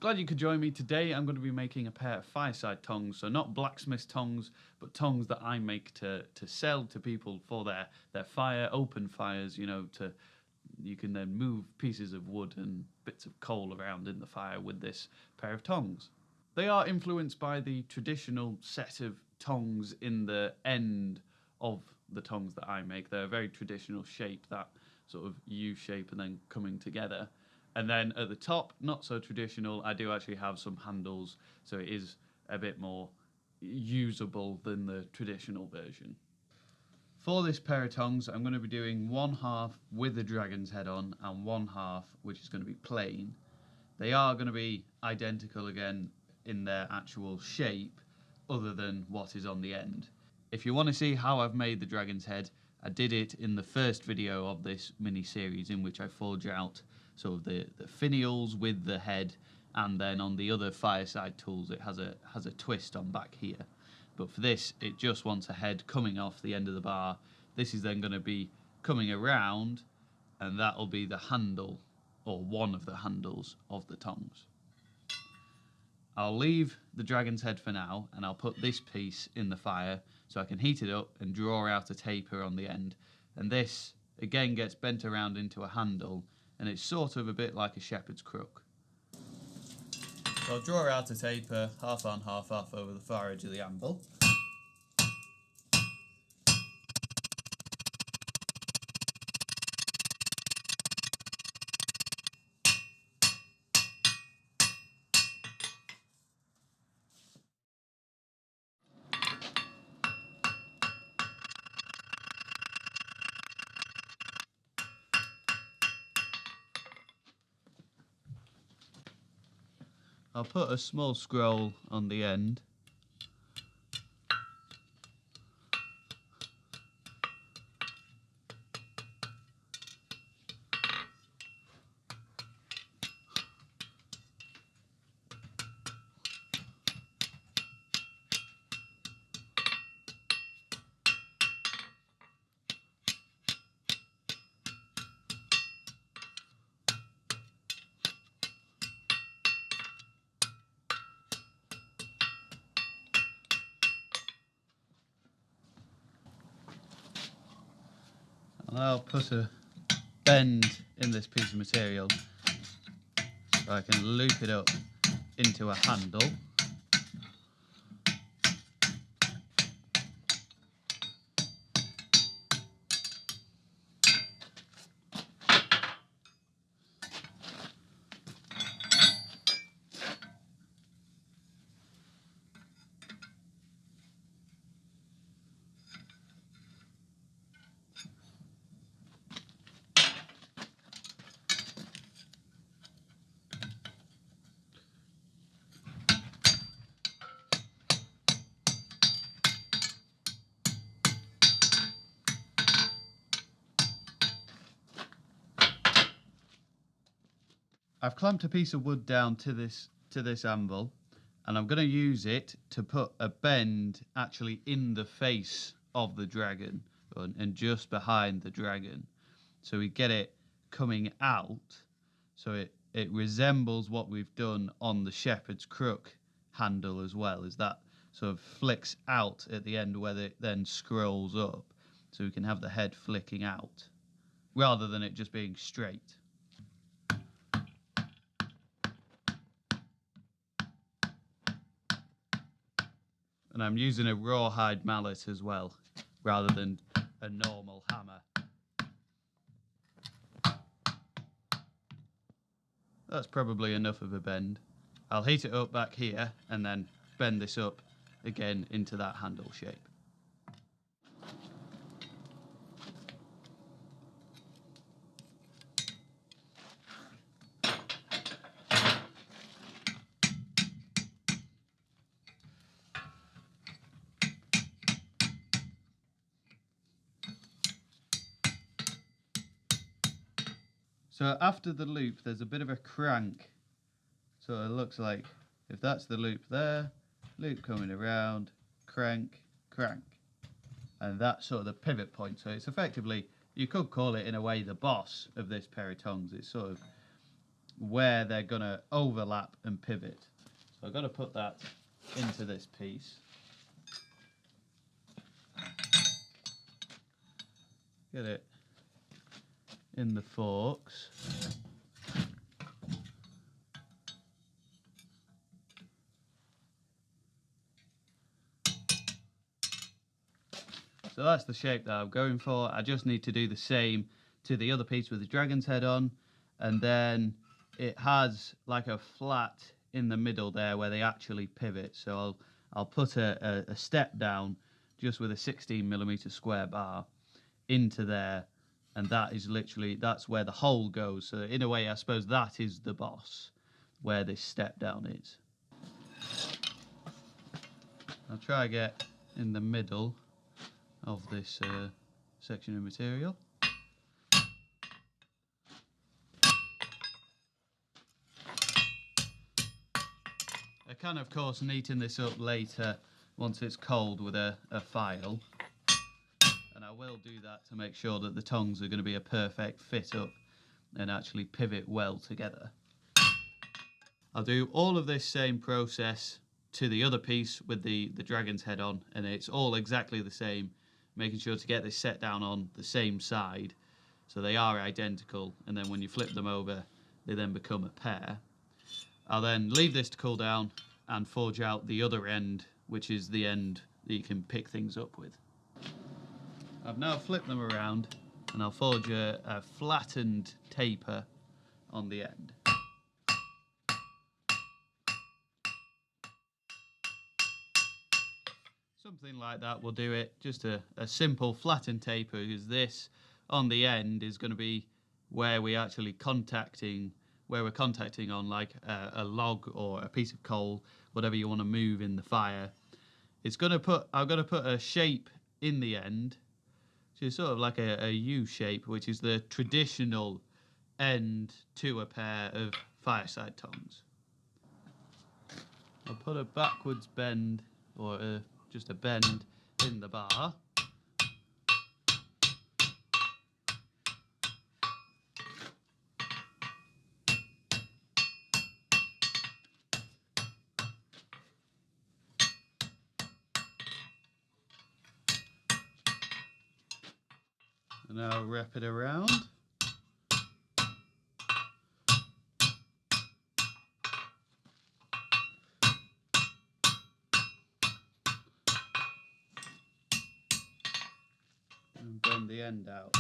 Glad you could join me. Today I'm going to be making a pair of Fireside tongs, so not blacksmith tongs, but tongs that I make to sell to people for their open fires, you can then move pieces of wood and bits of coal around in the fire with this pair of tongs. They are influenced by the traditional set of tongs in the end of the tongs that I make. They're a very traditional shape, that sort of U shape and then coming together. And then at the top, not so traditional, I do actually have some handles, so it is a bit more usable than the traditional version. For this pair of tongs, I'm going to be doing one half with the dragon's head on and one half which is going to be plain. They are going to be identical again in their actual shape, other than what is on the end. If you want to see how I've made the dragon's head, I did it in the first video of this mini-series, in which I forge out sort of the finials with the head, and then on the other Fireside tools it has a twist on back here. But for this, it just wants a head coming off the end of the bar. This is then going to be coming around, and that'll be the handle, or one of the handles of the tongs. I'll leave the dragon's head for now, and I'll put this piece in the fire so I can heat it up and draw out a taper on the end. And this again gets bent around into a handle, and it's sort of a bit like a shepherd's crook. So I'll draw out a taper, half on, half off, over the far edge of the anvil. I'll put a small scroll on the end. And I'll put a bend in this piece of material so I can loop it up into a handle. I've clamped a piece of wood down to this anvil, and I'm going to use it to put a bend actually in the face of the dragon and just behind the dragon, so we get it coming out, so it resembles what we've done on the shepherd's crook handle as well, as that sort of flicks out at the end where it then scrolls up, so we can have the head flicking out rather than it just being straight. And I'm using a rawhide mallet as well, rather than a normal hammer. That's probably enough of a bend. I'll heat it up back here and then bend this up again into that handle shape. So after the loop, there's a bit of a crank. So it looks like, if that's the loop there, loop coming around, crank, crank. And that's sort of the pivot point. So it's effectively, you could call it in a way the boss of this pair of tongs. It's sort of where they're going to overlap and pivot. So I've got to put that into this piece. Get it in the forks. So that's the shape that I'm going for. I just need to do the same to the other piece with the dragon's head on, and then it has like a flat in the middle there where they actually pivot. So I'll put a step down just with a 16mm square bar into there, and that is literally, that's where the hole goes. So in a way, I suppose that is the boss, where this step down is. I'll try to get in the middle of this section of material. I can of course neaten this up later once it's cold with a file, and I will do that to make sure that the tongs are going to be a perfect fit up and actually pivot well together. I'll do all of this same process to the other piece with the dragon's head on, and it's all exactly the same, making sure to get this set down on the same side so they are identical, and then when you flip them over they then become a pair. I'll then leave this to cool down and forge out the other end, which is the end that you can pick things up with. I've now flipped them around and I'll forge a flattened taper on the end. Something like that will do it, just a simple flattened taper, because this on the end is going to be where we're actually contacting on like a log or a piece of coal, whatever you want to move in the fire. I've got to put a shape in the end, which is sort of like a U shape, which is the traditional end to a pair of Fireside tongs. I'll put a backwards bend, or just a bend in the bar. And I'll wrap it around. And bend the end out.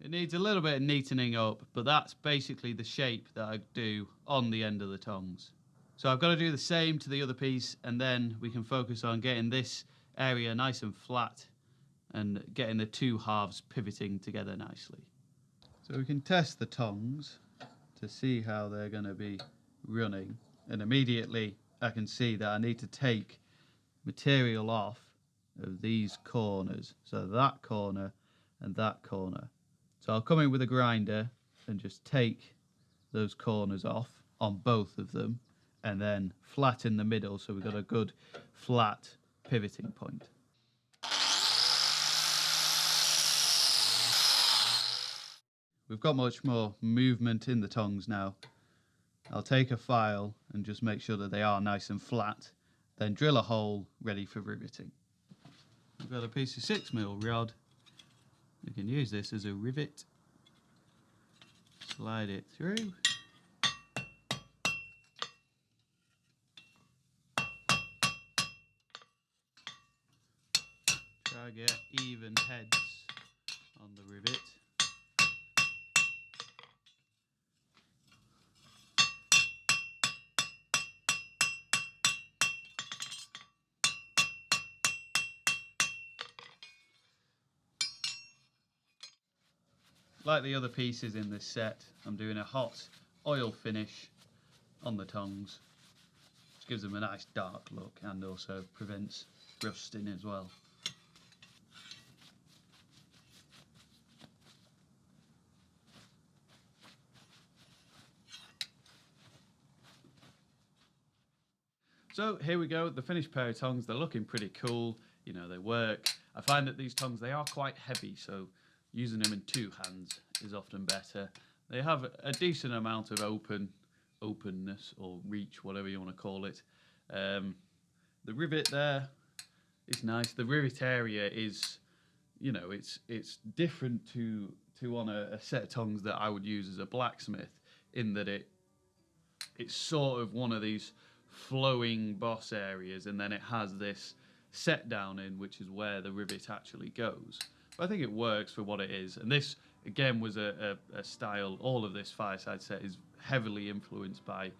It needs a little bit of neatening up, but that's basically the shape that I do on the end of the tongs. So I've got to do the same to the other piece, and then we can focus on getting this area nice and flat and getting the two halves pivoting together nicely. So we can test the tongs to see how they're going to be running, and immediately I can see that I need to take material off of these corners, so that corner and that corner. So I'll come in with a grinder and just take those corners off on both of them, and then flatten the middle so we've got a good flat pivoting point. We've got much more movement in the tongs now. I'll take a file and just make sure that they are nice and flat, then drill a hole ready for riveting. We've got a piece of 6mm rod. We can use this as a rivet. Slide it through. Try to get even heads on the rivet. Like the other pieces in this set, I'm doing a hot oil finish on the tongs, which gives them a nice dark look and also prevents rusting as well. So here we go, the finished pair of tongs. They're looking pretty cool, you know, they work. I find that these tongs, they are quite heavy, so using them in two hands is often better. They have a decent amount of openness or reach, whatever you want to call it. The rivet there is nice. The rivet area is, you know, it's different to on a set of tongs that I would use as a blacksmith, in that it's sort of one of these flowing boss areas, and then it has this set down in, which is where the rivet actually goes. But I think it works for what it is. And this, again, was a style. All of this Fireside set is heavily influenced by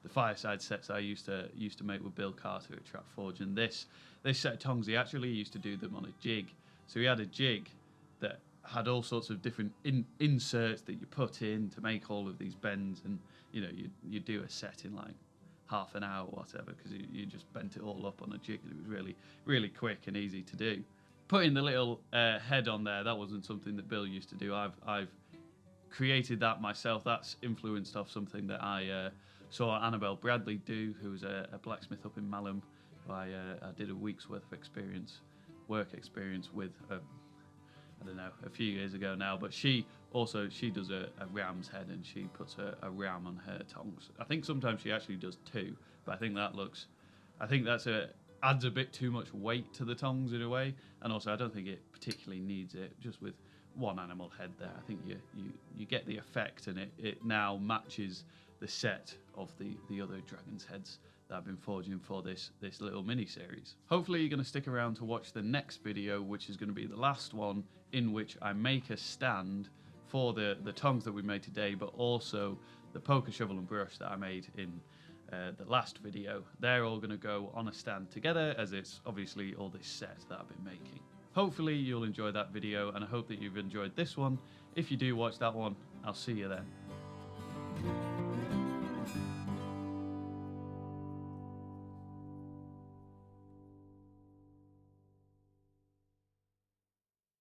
the Fireside sets I used to make with Bill Carter at Trap Forge. And this set of tongs, he actually used to do them on a jig. So he had a jig that had all sorts of different inserts that you put in to make all of these bends, and you know, you do a set in like half an hour or whatever, because you just bent it all up on a jig, and it was really, really quick and easy to do. Putting the little head on there, that wasn't something that Bill used to do. I've created that myself. That's influenced off something that I saw Annabelle Bradley do, who was a blacksmith up in Malham, who I did a week's worth of work experience with, I don't know, a few years ago now. But she does a ram's head, and she puts a ram on her tongs. I think sometimes she actually does two, but I think that's adds a bit too much weight to the tongs in a way, and also I don't think it particularly needs it. Just with one animal head there, I think you get the effect, and it now matches the set of the other dragon's heads that I've been forging for this little mini series. Hopefully you're going to stick around to watch the next video, which is going to be the last one, in which I make a stand for the tongs that we made today, but also the poker shovel and brush that I made in the last video. They're all going to go on a stand together, as it's obviously all this set that I've been making. Hopefully you'll enjoy that video, and I hope that you've enjoyed this one. If you do watch that one, I'll see you then.